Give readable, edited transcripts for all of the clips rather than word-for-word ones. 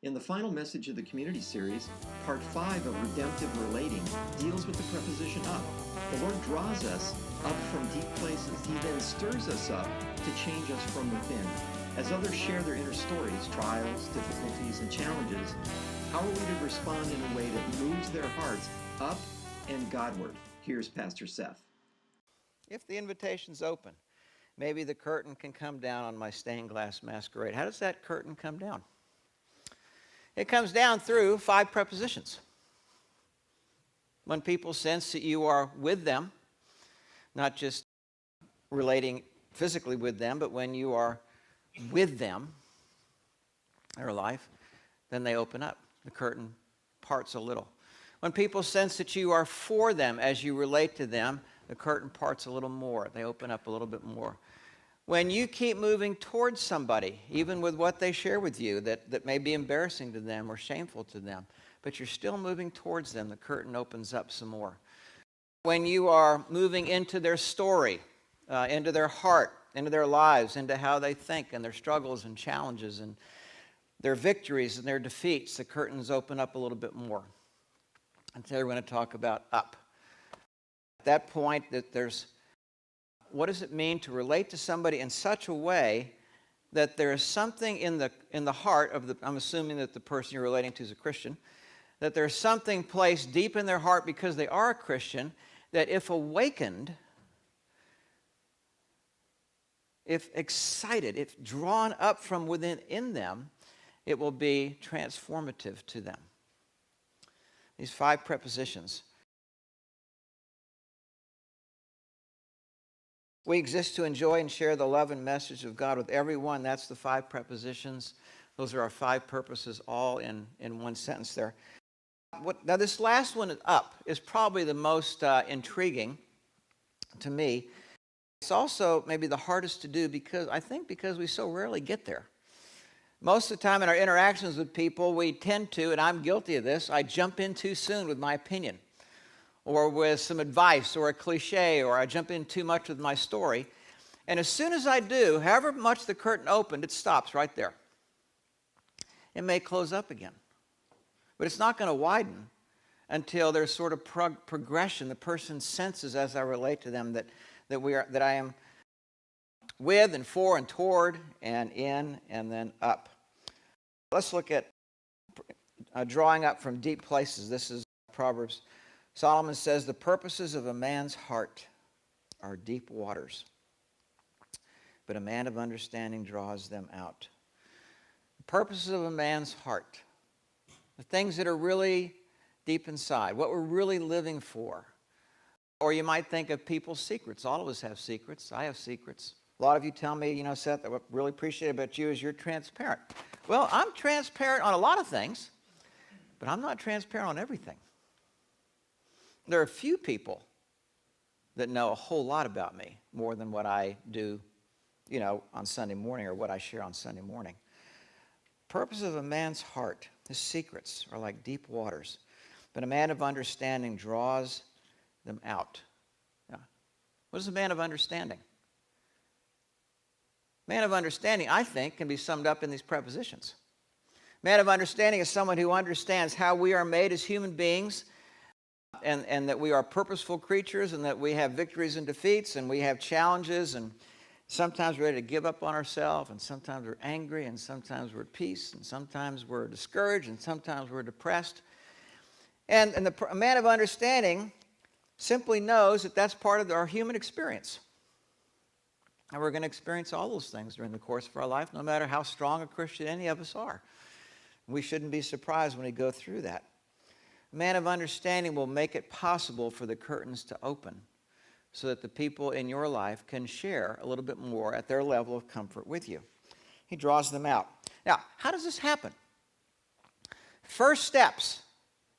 In the final message of the community series, part 5 of Redemptive Relating deals with the preposition up. The Lord draws us up from deep places. He then stirs us up to change us from within. As others share their inner stories, trials, difficulties, and challenges, how are we to respond in a way that moves their hearts up and Godward? Here's Pastor Seth. If the invitation's open, maybe the curtain can come down on my stained glass masquerade. How does that curtain come down? It comes down through 5 prepositions. When people sense that you are with them, not just relating physically with them, but when you are with them, their life, then they open up. The curtain parts a little. When people sense that you are for them as you relate to them, the curtain parts a little more. They open up a little bit more. When you keep moving towards somebody, even with what they share with you that may be embarrassing to them or shameful to them, but you're still moving towards them, the curtain opens up some more. When you are moving into their story, into their heart, into their lives, into how they think and their struggles and challenges and their victories and their defeats, the curtains open up a little bit more. And today we're going to talk about up. At that point, what does it mean to relate to somebody in such a way that there is something in the heart of I'm assuming that the person you're relating to is a Christian, that there's something placed deep in their heart because they are a Christian, that if awakened, if excited, if drawn up from within in them, it will be transformative to them. These 5 prepositions. We exist to enjoy and share the love and message of God with everyone. That's the 5 prepositions. Those are our 5 purposes, all in one sentence there. Now, this last one, up, is probably the most intriguing to me. It's also maybe the hardest to do because we so rarely get there. Most of the time in our interactions with people, we tend to, and I'm guilty of this, I jump in too soon with my opinion, or with some advice, or a cliche, or I jump in too much with my story. And as soon as I do, however much the curtain opened, it stops right there. It may close up again. But it's not going to widen until there's sort of progression. The person senses as I relate to them that I am with and for and toward and in and then up. Let's look at drawing up from deep places. This is Proverbs. Solomon says, the purposes of a man's heart are deep waters, but a man of understanding draws them out. The purposes of a man's heart, the things that are really deep inside, what we're really living for. Or you might think of people's secrets. All of us have secrets. I have secrets. A lot of you tell me, Seth, what I really appreciate about you is you're transparent. Well, I'm transparent on a lot of things, but I'm not transparent on everything. There are few people that know a whole lot about me more than what I do, on Sunday morning or what I share on Sunday morning. Purpose of a man's heart, his secrets are like deep waters, but a man of understanding draws them out. Now, what is a man of understanding? Man of understanding, I think, can be summed up in these prepositions. Man of understanding is someone who understands how we are made as human beings, and that we are purposeful creatures, and that we have victories and defeats, and we have challenges, and sometimes we're ready to give up on ourselves, and sometimes we're angry, and sometimes we're at peace, and sometimes we're discouraged, and sometimes we're depressed. And a man of understanding simply knows that that's part of our human experience. And we're going to experience all those things during the course of our life, no matter how strong a Christian any of us are. We shouldn't be surprised when we go through that. A man of understanding will make it possible for the curtains to open so that the people in your life can share a little bit more at their level of comfort with you. He draws them out. Now, how does this happen? First steps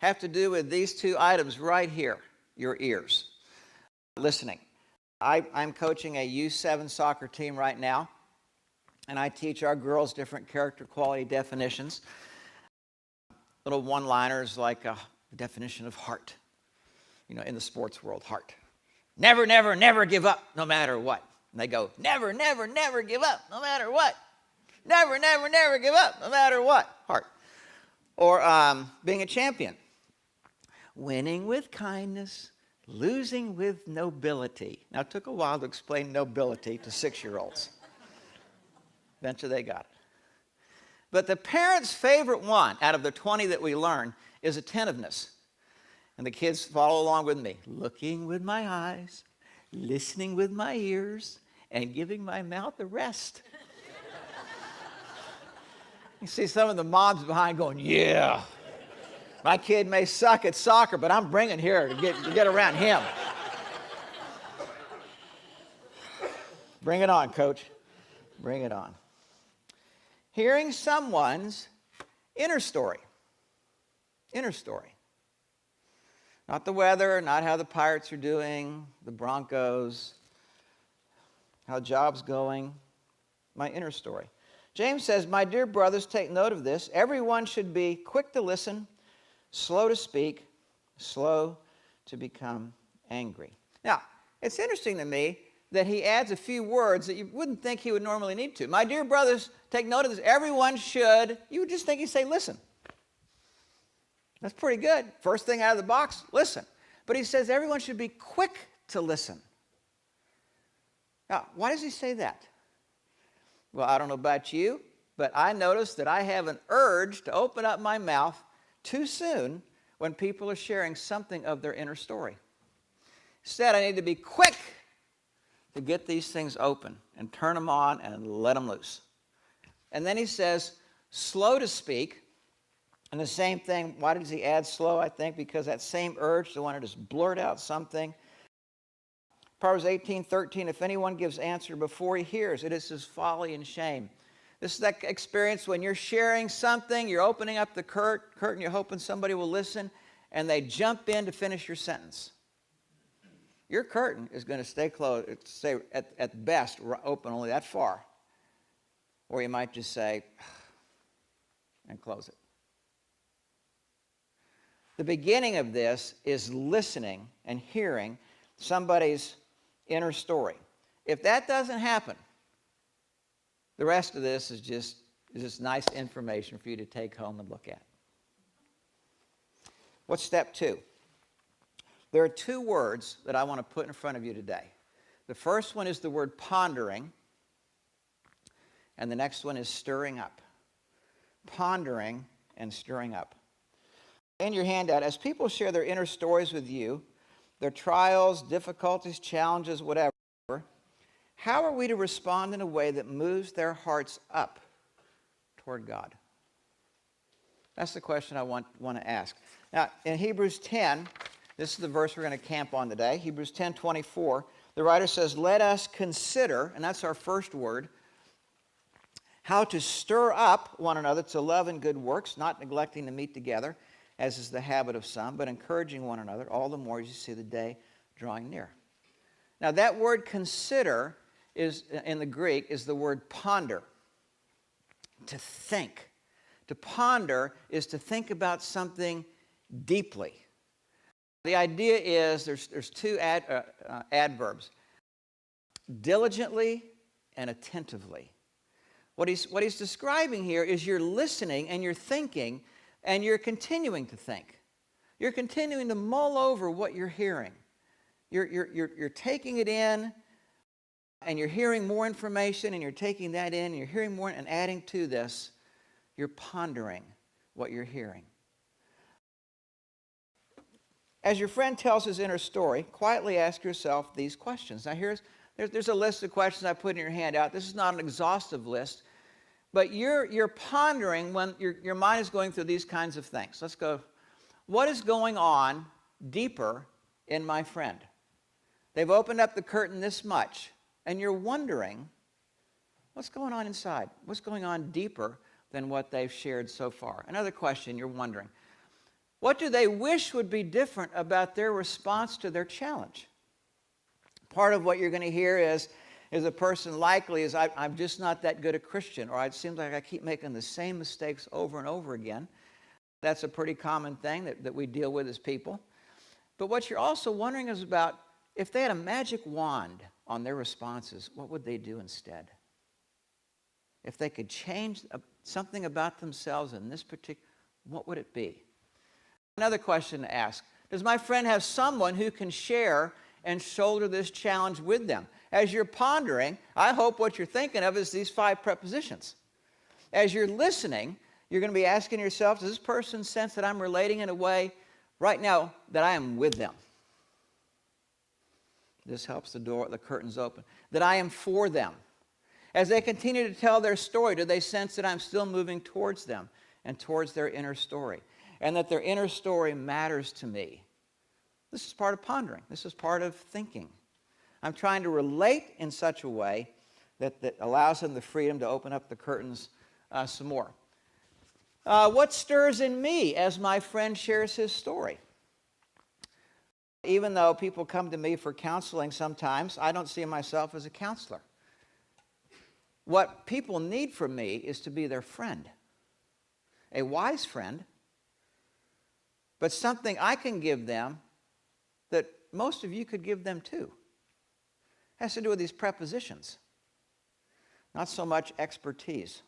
have to do with these 2 items right here, your ears. Listening. I'm coaching a U7 soccer team right now, and I teach our girls different character quality definitions. Little one-liners like the definition of heart, in the sports world, heart. Never, never, never give up, no matter what. And they go, never, never, never give up, no matter what. Never, never, never give up, no matter what. Heart. Or being a champion. Winning with kindness, losing with nobility. Now, it took a while to explain nobility to 6-year-olds. Eventually they got it. But the parents' favorite one out of the 20 that we learn is attentiveness. And the kids follow along with me. Looking with my eyes, listening with my ears, and giving my mouth a rest. You see some of the moms behind going, yeah. My kid may suck at soccer, but I'm bringing here to get around him. Bring it on, coach. Bring it on. Hearing someone's inner story. Inner story. Not the weather, not how the Pirates are doing, the Broncos, how job's going. My inner story. James says, my dear brothers, take note of this. Everyone should be quick to listen, slow to speak, slow to become angry. Now, it's interesting to me that he adds a few words that you wouldn't think he would normally need to. My dear brothers, take note of this. Everyone should, you would just think he'd say, listen. That's pretty good. First thing out of the box, listen. But he says everyone should be quick to listen. Now, why does he say that? Well, I don't know about you, but I notice that I have an urge to open up my mouth too soon when people are sharing something of their inner story. Instead, I need to be quick to get these things open and turn them on and let them loose. And then he says, slow to speak. And the same thing, why does he add slow? I think because that same urge to want to just blurt out something. Proverbs 18:13, if anyone gives answer before he hears, it is his folly and shame. This is that experience when you're sharing something, you're opening up the curtain, you're hoping somebody will listen, and they jump in to finish your sentence. Your curtain is going to stay closed, stay at best open only that far. Or you might just say, and close it. The beginning of this is listening and hearing somebody's inner story. If that doesn't happen, the rest of this is just nice information for you to take home and look at. What's step 2? There are 2 words that I want to put in front of you today. The first one is the word pondering, and the next one is stirring up. Pondering and stirring up. In your handout, as people share their inner stories with you, their trials, difficulties, challenges, whatever, how are we to respond in a way that moves their hearts up toward God? That's the question I want to ask. Now, in Hebrews 10, this is the verse we're going to camp on today. Hebrews 10:24, the writer says, let us consider, and that's our first word, how to stir up one another to love and good works, not neglecting to meet together, as is the habit of some, but encouraging one another, all the more as you see the day drawing near. Now, that word consider is, in the Greek, is the word ponder, to think. To ponder is to think about something deeply. The idea is there's 2 adverbs, diligently and attentively. What he's describing here is you're listening and you're thinking and you're continuing to think. You're continuing to mull over what you're hearing. You're taking it in and you're hearing more information and you're taking that in and you're hearing more and adding to this. You're pondering what you're hearing. As your friend tells his inner story, quietly ask yourself these questions. Now there's a list of questions I put in your handout. This is not an exhaustive list, but you're pondering when your mind is going through these kinds of things. Let's go. What is going on deeper in my friend? They've opened up the curtain this much, and you're wondering, what's going on inside? What's going on deeper than what they've shared so far? Another question you're wondering, what do they wish would be different about their response to their challenge? Part of what you're going to hear is a person likely is, I'm just not that good a Christian, or it seems like I keep making the same mistakes over and over again. That's a pretty common thing that we deal with as people. But what you're also wondering is about, if they had a magic wand on their responses, what would they do instead? If they could change something about themselves in this particular, what would it be? Another question to ask, does my friend have someone who can share and shoulder this challenge with them? As you're pondering, I hope what you're thinking of is these 5 prepositions. As you're listening, you're going to be asking yourself, does this person sense that I'm relating in a way right now that I am with them? This helps the curtains open. That I am for them. As they continue to tell their story, do they sense that I'm still moving towards them and towards their inner story? And that their inner story matters to me. This is part of pondering. This is part of thinking. I'm trying to relate in such a way that allows them the freedom to open up the curtains some more. What stirs in me as my friend shares his story? Even though people come to me for counseling sometimes, I don't see myself as a counselor. What people need from me is to be their friend. A wise friend, but something I can give them that most of you could give them too. It has to do with these prepositions, not so much expertise.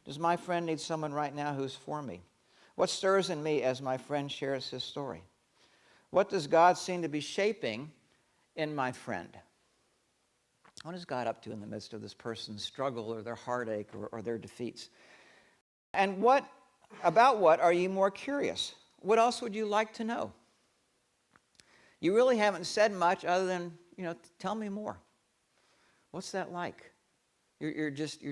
Does my friend need someone right now who's for me? What stirs in me as my friend shares his story? What does God seem to be shaping in my friend? What is God up to in the midst of this person's struggle or their heartache or their defeats? And about what are you more curious? What else would you like to know? You really haven't said much other than, tell me more. What's that like? You're just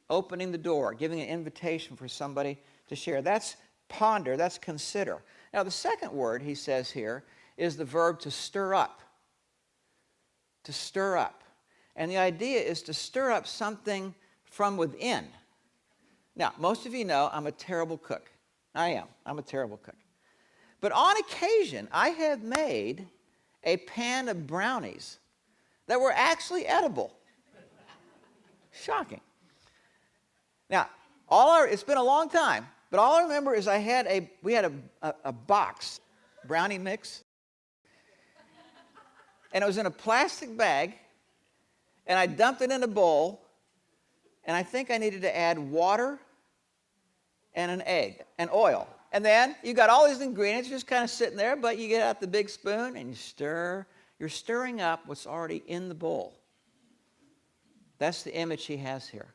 opening the door, giving an invitation for somebody to share. That's ponder, that's consider. Now, the second word he says here is the verb to stir up. To stir up. And the idea is to stir up something from within. Now, most of you know I'm a terrible cook. I'm a terrible cook. But on occasion, I have made a pan of brownies that were actually edible. Shocking. Now, it's been a long time, but all I remember is we had a box, brownie mix, and it was in a plastic bag, and I dumped it in a bowl, and I think I needed to add water and an egg and oil. And then you got all these ingredients just kind of sitting there, but you get out the big spoon and you stir. You're stirring up what's already in the bowl. That's the image he has here.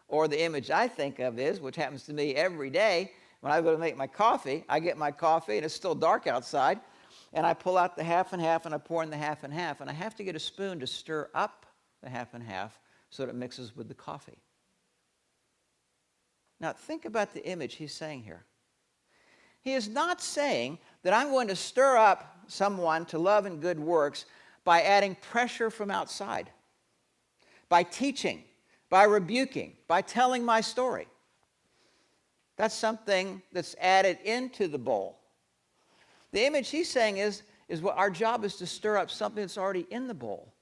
Or the image I think of is, which happens to me every day, when I go to make my coffee, I get my coffee and it's still dark outside, and I pull out the half and half and I pour in the half and half, and I have to get a spoon to stir up the half and half so that it mixes with the coffee. Now think about the image he's saying here. He is not saying that I'm going to stir up someone to love and good works by adding pressure from outside, by teaching, by rebuking, by telling my story. That's something that's added into the bowl. The image he's saying is what our job is to stir up something that's already in the bowl.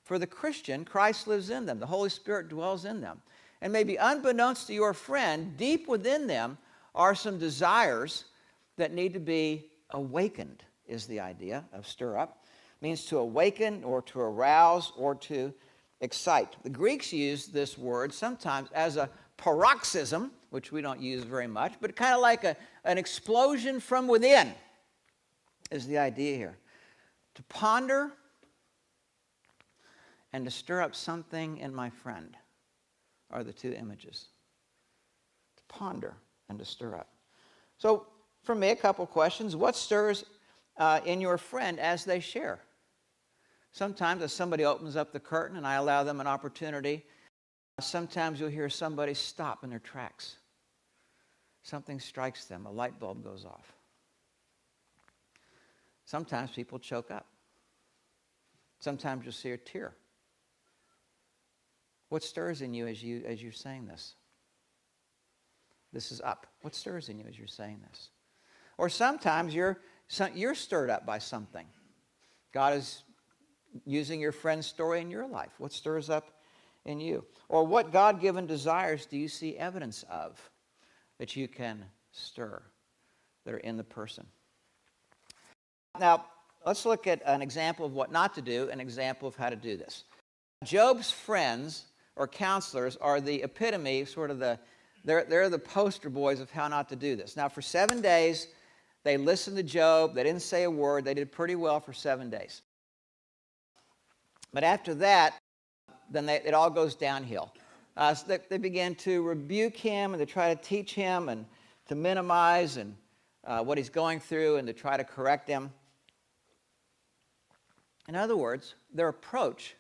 For the Christian, Christ lives in them. The Holy Spirit dwells in them. And maybe unbeknownst to your friend, deep within them are some desires that need to be awakened, is the idea of stir up. It means to awaken or to arouse or to excite. The Greeks use this word sometimes as a paroxysm, which we don't use very much, but kind of like an explosion from within is the idea here. To ponder and to stir up something in my friend are the two images. To ponder and to stir up. So, for me, a couple questions. What stirs in your friend as they share? Sometimes as somebody opens up the curtain and I allow them an opportunity, sometimes you'll hear somebody stop in their tracks. Something strikes them, a light bulb goes off. Sometimes people choke up. Sometimes you'll see a tear. What stirs in you as you're saying this? This is up. What stirs in you as you're saying this? Or sometimes you're stirred up by something. God is using your friend's story in your life. What stirs up in you? Or what God-given desires do you see evidence of that you can stir that are in the person? Now, let's look at an example of what not to do, an example of how to do this. Job's friends or counselors are the epitome, sort of the They're the poster boys of how not to do this. Now, for 7 days, they listened to Job. They didn't say a word. They did pretty well for 7 days. But after that, then it all goes downhill. So they began to rebuke him and to try to teach him and to minimize and what he's going through and to try to correct him. In other words, their approach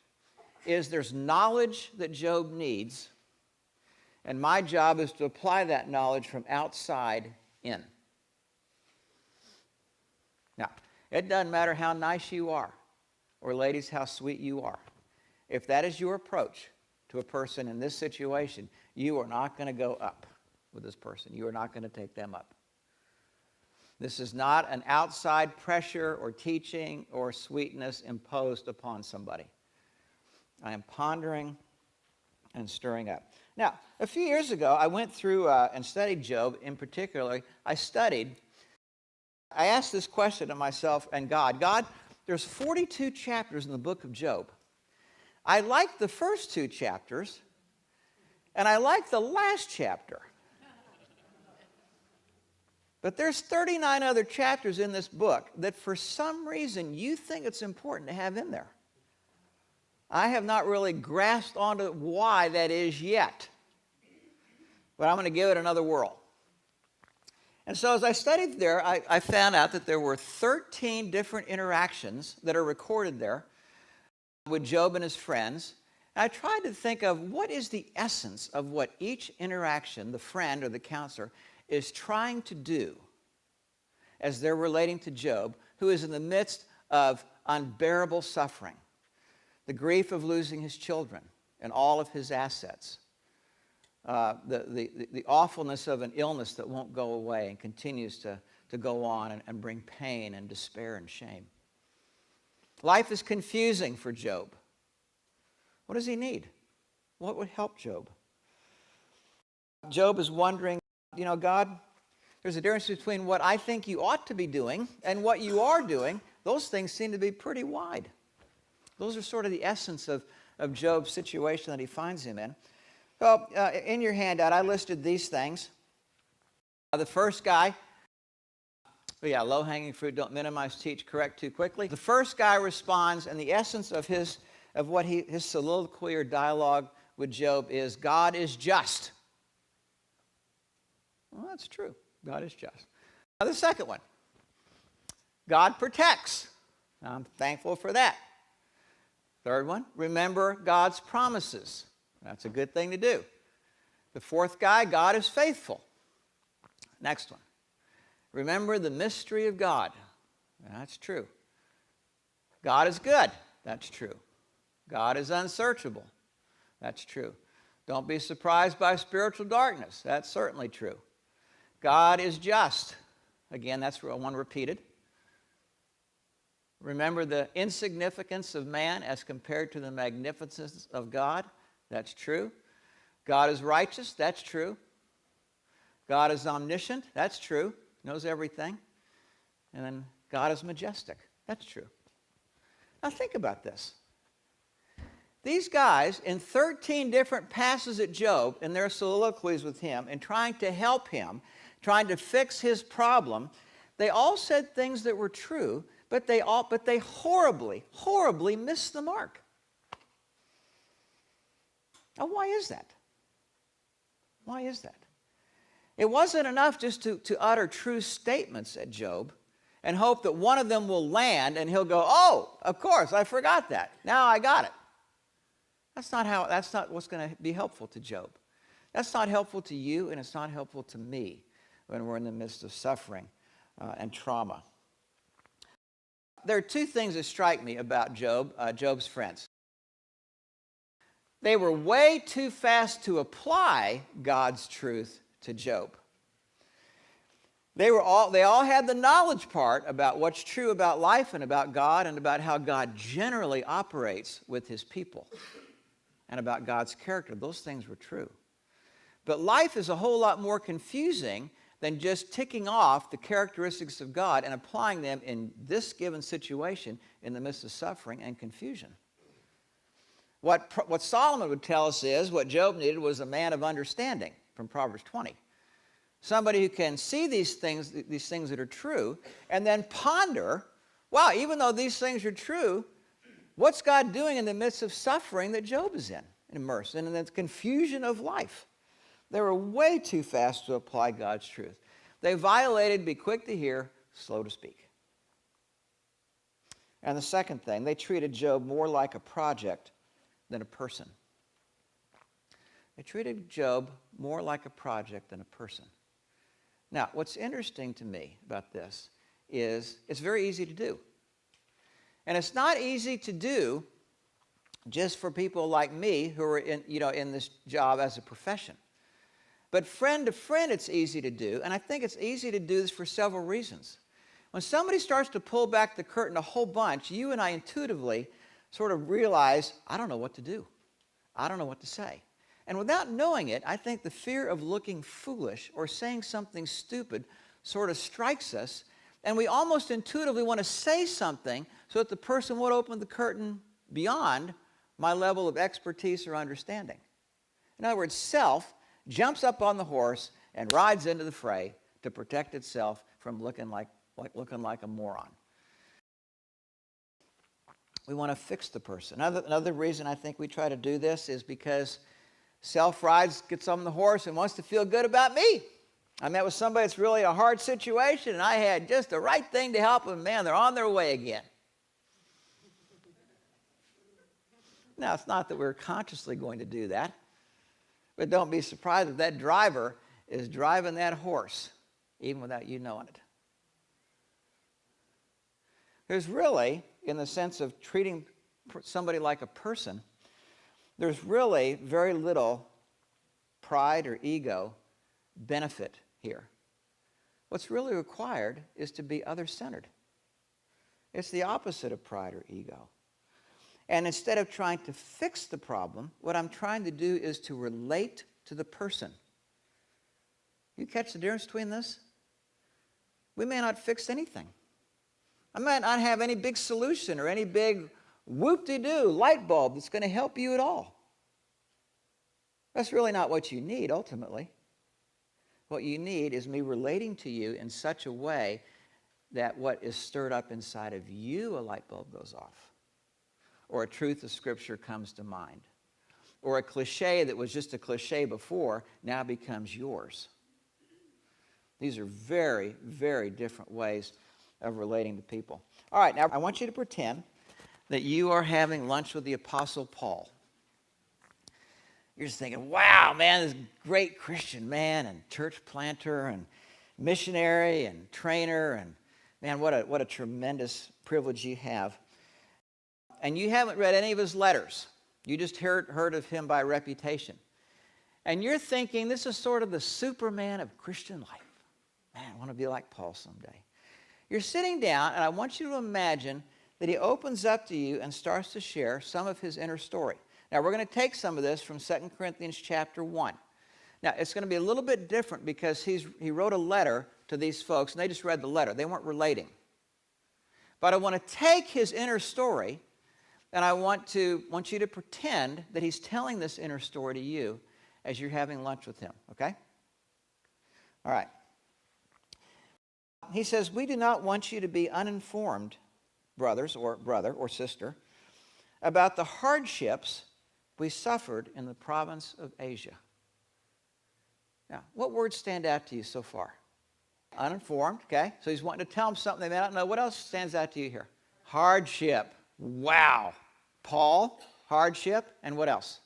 is there's knowledge that Job needs, and my job is to apply that knowledge from outside in. Now, it doesn't matter how nice you are, or ladies, how sweet you are. If that is your approach to a person in this situation, you are not going to go up with this person. You are not going to take them up. This is not an outside pressure or teaching or sweetness imposed upon somebody. I am pondering and stirring up. Now, a few years ago, I went through and studied Job. In particular, I asked this question to myself and God. God, there's 42 chapters in the book of Job. I like the first 2 chapters, and I like the last chapter. But there's 39 other chapters in this book that for some reason you think it's important to have in there. I have not really grasped onto why that is yet. But I'm going to give it another whirl. And so as I studied there, I found out that there were 13 different interactions that are recorded there with Job and his friends. And I tried to think of what is the essence of what each interaction, the friend or the counselor, is trying to do as they're relating to Job, who is in the midst of unbearable suffering, the grief of losing his children and all of his assets, the awfulness of an illness that won't go away and continues to go on and bring pain and despair and shame. Life is confusing for Job. What does he need? What would help Job? Job is wondering, God, there's a difference between what I think you ought to be doing and what you are doing. Those things seem to be pretty wide. Those are sort of the essence of Job's situation that he finds him in. So in your handout, I listed these things. The first guy, low-hanging fruit, don't minimize, teach, correct too quickly. The first guy responds, and the essence of his soliloquy or dialogue with Job is, God is just. Well, that's true. God is just. Now, the second one, God protects. I'm thankful for that. Third one, remember God's promises. That's a good thing to do. The fourth guy, God is faithful. Next one, remember the mystery of God. That's true. God is good. That's true. God is unsearchable. That's true. Don't be surprised by spiritual darkness. That's certainly true. God is just. Again, that's one repeated. Remember the insignificance of man as compared to the magnificence of God. That's true. God is righteous. That's true. God is omniscient. That's true. Knows everything. And then God is majestic. That's true. Now think about this. These guys, in 13 different passes at Job, in their soliloquies with him, and trying to help him, trying to fix his problem, they all said things that were true, but they horribly, horribly missed the mark. Now, why is that? Why is that? It wasn't enough just to utter true statements at Job and hope that one of them will land and he'll go, oh, of course, I forgot that. Now I got it. That's not what's going to be helpful to Job. That's not helpful to you, and it's not helpful to me when we're in the midst of suffering and trauma. There are 2 things that strike me about Job's friends. They were way too fast to apply God's truth to Job. They all had the knowledge part about what's true about life and about God and about how God generally operates with his people and about God's character. Those things were true. But life is a whole lot more confusing than just ticking off the characteristics of God and applying them in this given situation in the midst of suffering and confusion. What Solomon would tell us is what Job needed was a man of understanding. from Proverbs 20. Somebody who can see these things that are true, and then ponder, wow, even though these things are true, what's God doing in the midst of suffering that Job is in, immersed in the confusion of life? They were way too fast to apply God's truth. They violated, be quick to hear, slow to speak. And the second thing, they treated Job more like a project than a person. They treated Job more like a project than a person. Now, what's interesting to me about this is it's very easy to do. And it's not easy to do just for people like me who are in this job as a profession. But friend to friend, it's easy to do. And I think it's easy to do this for several reasons. When somebody starts to pull back the curtain a whole bunch, you and I intuitively sort of realize, I don't know what to do. I don't know what to say. And without knowing it, I think the fear of looking foolish or saying something stupid sort of strikes us, and we almost intuitively want to say something so that the person would open the curtain beyond my level of expertise or understanding. In other words, self jumps up on the horse and rides into the fray to protect itself from looking like a moron. We want to fix the person. Another reason I think we try to do this is because self gets on the horse and wants to feel good about me. I met with somebody that's really a hard situation, and I had just the right thing to help them. Man, they're on their way again. Now, it's not that we're consciously going to do that, but don't be surprised if that driver is driving that horse, even without you knowing it. There's really, in the sense of treating somebody like a person, there's really very little pride or ego benefit here. What's really required is to be other-centered. It's the opposite of pride or ego. And instead of trying to fix the problem, what I'm trying to do is to relate to the person. You catch the difference between this? We may not fix anything. I might not have any big solution or any big whoop-de-doo light bulb that's going to help you at all. That's really not what you need, ultimately. What you need is me relating to you in such a way that what is stirred up inside of you, a light bulb goes off. Or a truth of Scripture comes to mind. Or a cliche that was just a cliche before now becomes yours. These are very, very different ways of relating to people. All right, now I want you to pretend that you are having lunch with the Apostle Paul. You're just thinking, wow, man, this great Christian man and church planter and missionary and trainer, and man, what a tremendous privilege you have. And you haven't read any of his letters. You just heard of him by reputation. And you're thinking, this is sort of the Superman of Christian life. Man, I want to be like Paul someday. You're sitting down, and I want you to imagine that he opens up to you and starts to share some of his inner story. Now, we're going to take some of this from 2 Corinthians chapter 1. Now, it's going to be a little bit different because he wrote a letter to these folks, and they just read the letter. They weren't relating. But I want to take his inner story, and I want you to pretend that he's telling this inner story to you as you're having lunch with him, okay? All right. He says, we do not want you to be uninformed, brothers or brother or sister, about the hardships we suffered in the province of Asia. Now, what words stand out to you so far? Uninformed, okay? So he's wanting to tell them something they may not know. What else stands out to you here? Hardship. Wow. Paul, hardship, and what else?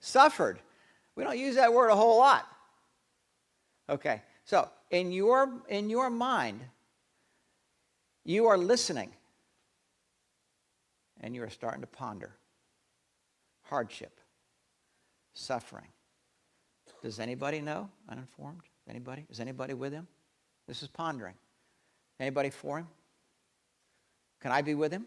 Suffered. We don't use that word a whole lot. Okay, so in your mind, you are listening, and you are starting to ponder. Hardship, suffering. Does anybody know? Uninformed? Anybody? Is anybody with him? This is pondering. Anybody for him? Can I be with him?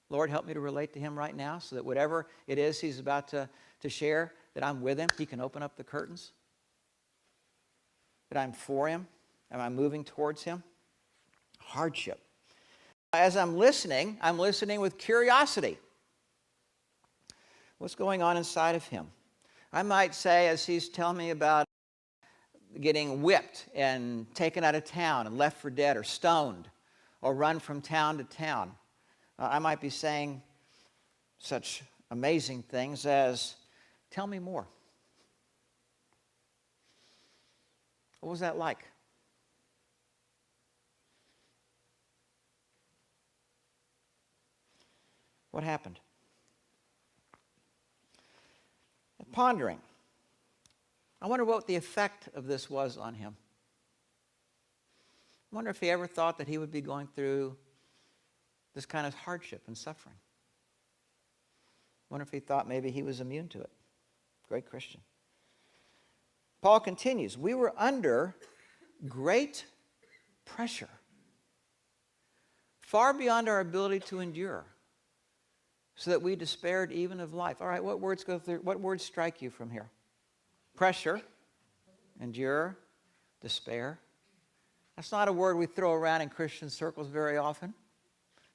Lord, help me to relate to him right now so that whatever it is he's about to share, that I'm with him. He can open up the curtains. That I'm for him. Am I moving towards him? Hardship. As I'm listening with curiosity. What's going on inside of him? I might say, as he's telling me about getting whipped and taken out of town and left for dead or stoned or run from town to town. I might be saying such amazing things as, tell me more. What was that like? What happened? Pondering. I wonder what the effect of this was on him. I wonder if he ever thought that he would be going through this kind of hardship and suffering. I wonder if he thought maybe he was immune to it. Great Christian. Paul continues, we were under great pressure, far beyond our ability to endure, so that we despaired even of life. All right, what words strike you from here? Pressure, endure, despair. That's not a word we throw around in Christian circles very often.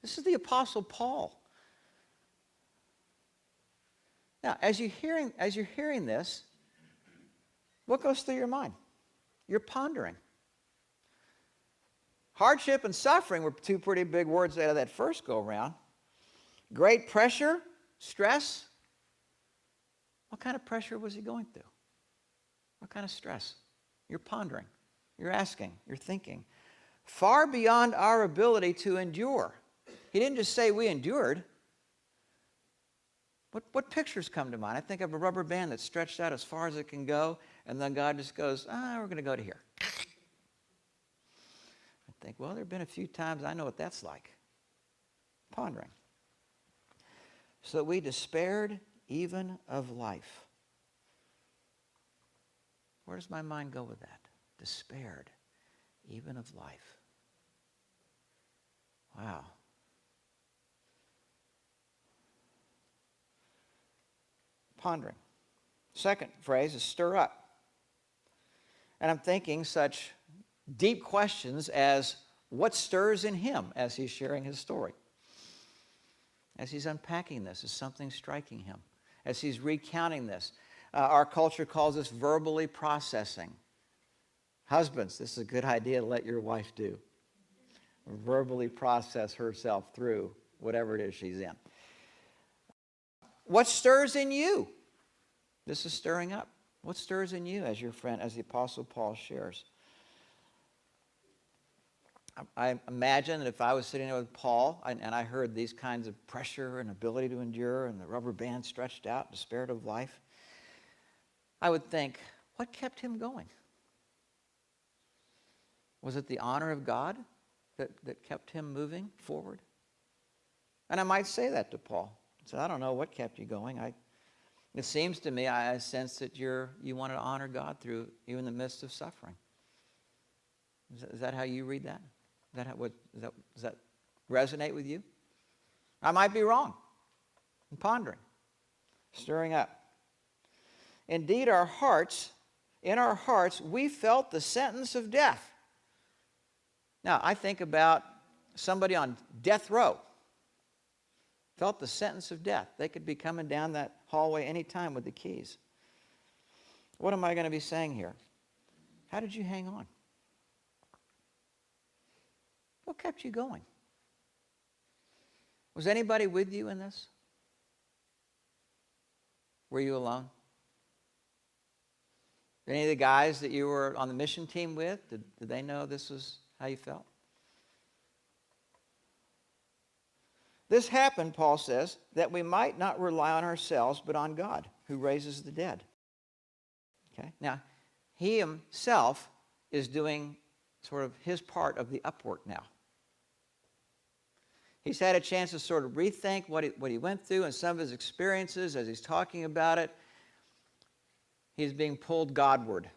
This is the Apostle Paul. Now, as you're hearing this, what goes through your mind? You're pondering. Hardship and suffering were two pretty big words out of that first go-around. Great pressure, stress. What kind of pressure was he going through? What kind of stress? You're pondering. You're asking. You're thinking. Far beyond our ability to endure. He didn't just say we endured. What pictures come to mind? I think of a rubber band that's stretched out as far as it can go, and then God just goes, we're going to go to here. I think, well, there have been a few times I know what that's like. Pondering. So that we despaired even of life. Where does my mind go with that? Despaired even of life. Wow. Pondering. Second phrase is stir up. And I'm thinking such deep questions as what stirs in him as he's sharing his story. As he's unpacking this, is something striking him? As he's recounting this, our culture calls this verbally processing. Husbands, this is a good idea to let your wife do. Verbally process herself through whatever it is she's in. What stirs in you? This is stirring up. What stirs in you as your friend, as the Apostle Paul shares? I imagine that if I was sitting there with Paul and I heard these kinds of pressure and ability to endure and the rubber band stretched out, despaired of life, I would think, what kept him going? Was it the honor of God that kept him moving forward? And I might say that to Paul. So I don't know what kept you going. It seems to me, I sense that you want to honor God through even the midst of suffering. Is that how you read that? Does that resonate with you? I might be wrong. I'm pondering, stirring up. Indeed, in our hearts, we felt the sentence of death. Now, I think about somebody on death row. Felt the sentence of death. They could be coming down that hallway anytime with the keys. What am I going to be saying here? How did you hang on? What kept you going? Was anybody with you in this? Were you alone? Did any of the guys that you were on the mission team with, did they know this was how you felt? This happened, Paul says, that we might not rely on ourselves, but on God, who raises the dead. Okay? Now, he himself is doing sort of his part of the upwork now. He's had a chance to sort of rethink what he went through and some of his experiences as he's talking about it. He's being pulled Godward.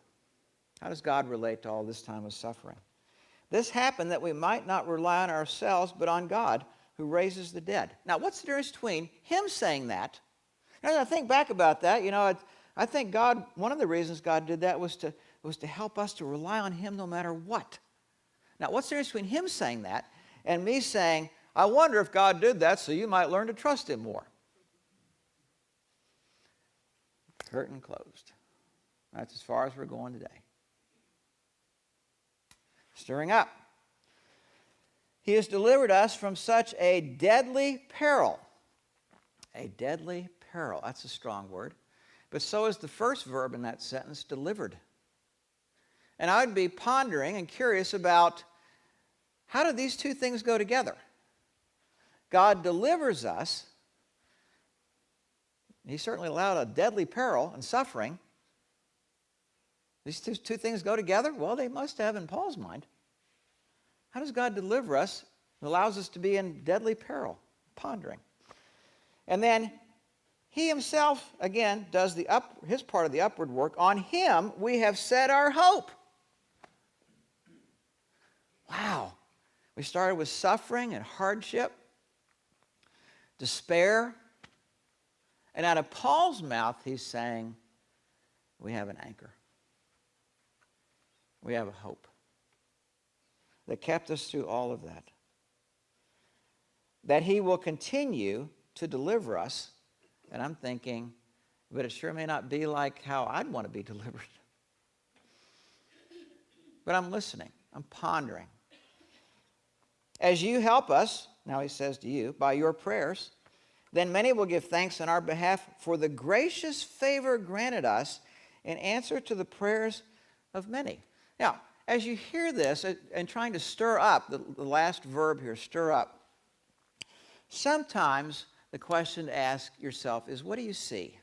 How does God relate to all this time of suffering? This happened that we might not rely on ourselves, but on God, who raises the dead. Now, what's the difference between him saying that? Now, I think back about that, I think God, one of the reasons God did that was to help us to rely on him no matter what. Now, what's the difference between him saying that and me saying, I wonder if God did that so you might learn to trust him more? Curtain closed. That's as far as we're going today. stirring up. He has delivered us from such a deadly peril. A deadly peril. That's a strong word. But so is the first verb in that sentence, delivered. And I would be pondering and curious about how do these two things go together? God delivers us. He certainly allowed a deadly peril and suffering. These two things go together? Well, they must have in Paul's mind. How does God deliver us? It allows us to be in deadly peril, pondering. And then he himself, again, does his part of the upward work. On him we have set our hope. Wow. We started with suffering and hardship, despair. And out of Paul's mouth, he's saying, we have an anchor. We have a hope that kept us through all of that. That he will continue to deliver us. And I'm thinking, but it sure may not be like how I'd want to be delivered. But I'm listening. I'm pondering. As you help us, now he says to you, by your prayers, then many will give thanks on our behalf for the gracious favor granted us in answer to the prayers of many. Now, as you hear this and trying to stir up, the last verb here, stir up, sometimes the question to ask yourself is, what do you see?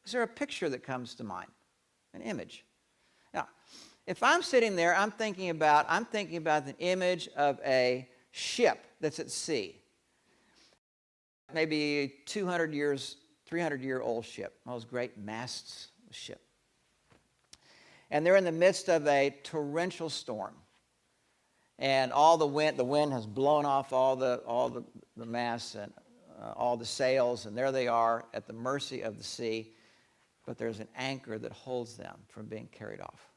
Is there a picture that comes to mind? An image? Now, if I'm sitting there, I'm thinking about the image of a ship that's at sea. Maybe a 200 years, 300-year-old ship. One of those great masts ship. And they're in the midst of a torrential storm. And all the wind has blown off all the masts and all the sails, and there they are at the mercy of the sea. But there's an anchor that holds them from being carried off.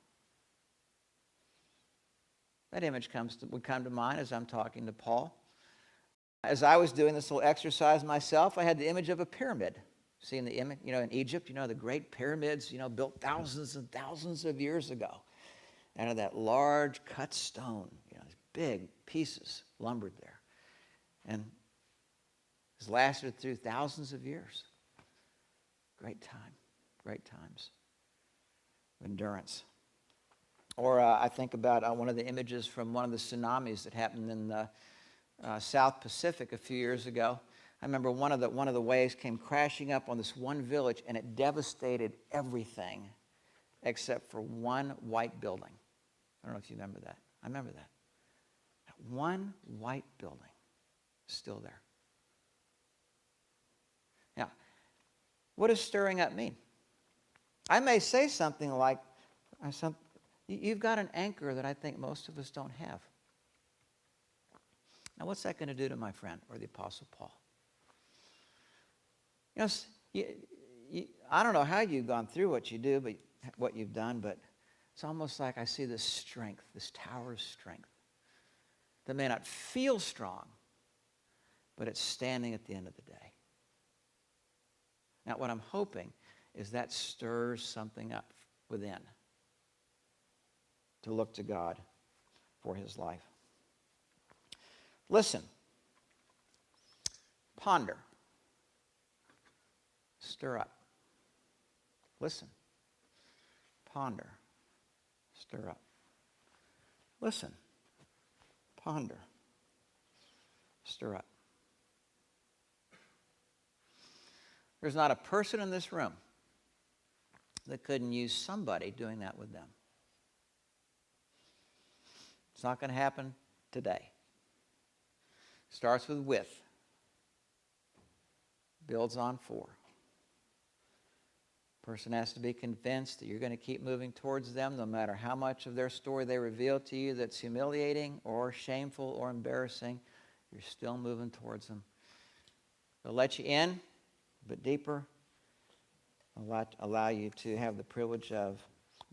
That image would come to mind as I'm talking to Paul. As I was doing this little exercise myself, I had the image of a pyramid. Seeing the image, in Egypt, the great pyramids, built thousands and thousands of years ago. Out of that large cut stone, these big pieces lumbered there. And it's lasted through thousands of years. Great times of endurance. Or I think about one of the images from one of the tsunamis that happened in the South Pacific a few years ago. I remember one of the waves came crashing up on this one village, and it devastated everything except for one white building. I don't know if you remember that. I remember that. That one white building is still there. Now, what does stirring up mean? I may say something like, you've got an anchor that I think most of us don't have. Now, what's that going to do to my friend or the Apostle Paul? I don't know how you've gone through what you do, but what you've done, but it's almost like I see this strength, this tower of strength that may not feel strong, but it's standing at the end of the day. Now, what I'm hoping is that stirs something up within to look to God for his life. Listen. Ponder. Stir up. Listen. Ponder. Stir up. Listen. Ponder. Stir up. There's not a person in this room that couldn't use somebody doing that with them. It's not going to happen today. Starts with, builds on for. Person has to be convinced that you're going to keep moving towards them no matter how much of their story they reveal to you that's humiliating or shameful or embarrassing. You're still moving towards them. They'll let you in, but deeper. Allow you to have the privilege of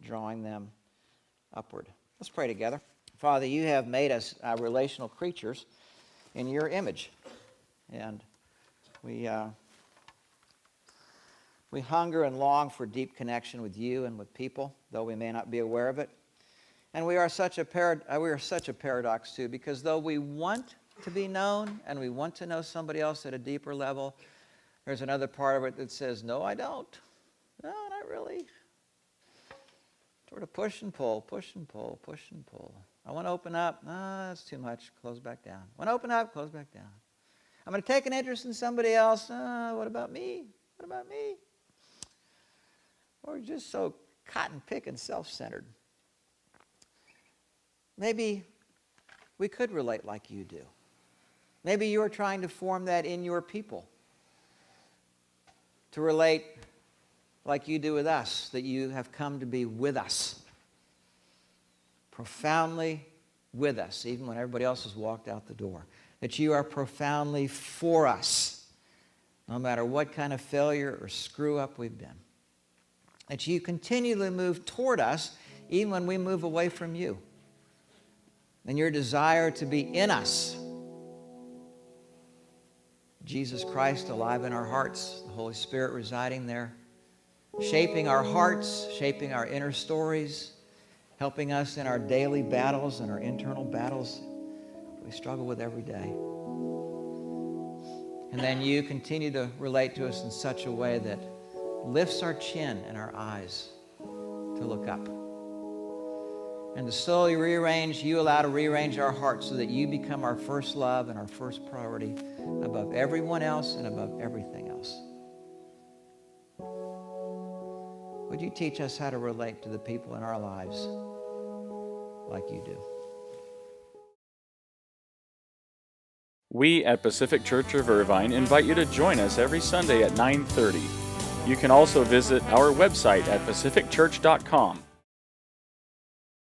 drawing them upward. Let's pray together. Father, you have made us relational creatures in your image. And we hunger and long for deep connection with you and with people, though we may not be aware of it. And we are such a paradox too, because though we want to be known and we want to know somebody else at a deeper level, there's another part of it that says, no, I don't. No, not really. Sort of push and pull, push and pull, push and pull. I want to open up. No, that's too much. Close back down. I want to open up. Close back down. I'm going to take an interest in somebody else. What about me? What about me? Or just so cotton-picking, self-centered. Maybe we could relate like you do. Maybe you are trying to form that in your people. To relate like you do with us, that you have come to be with us. Profoundly with us, even when everybody else has walked out the door. That you are profoundly for us, no matter what kind of failure or screw-up we've been. That you continually move toward us, even when we move away from you. And your desire to be in us. Jesus Christ alive in our hearts, the Holy Spirit residing there, shaping our hearts, shaping our inner stories, helping us in our daily battles and our internal battles we struggle with every day. And then you continue to relate to us in such a way that lifts our chin and our eyes to look up. And to slowly rearrange, you allow to rearrange our hearts so that you become our first love and our first priority above everyone else and above everything else. Would you teach us how to relate to the people in our lives like you do? We at Pacific Church of Irvine invite you to join us every Sunday at 9:30. You can also visit our website at pacificchurch.com.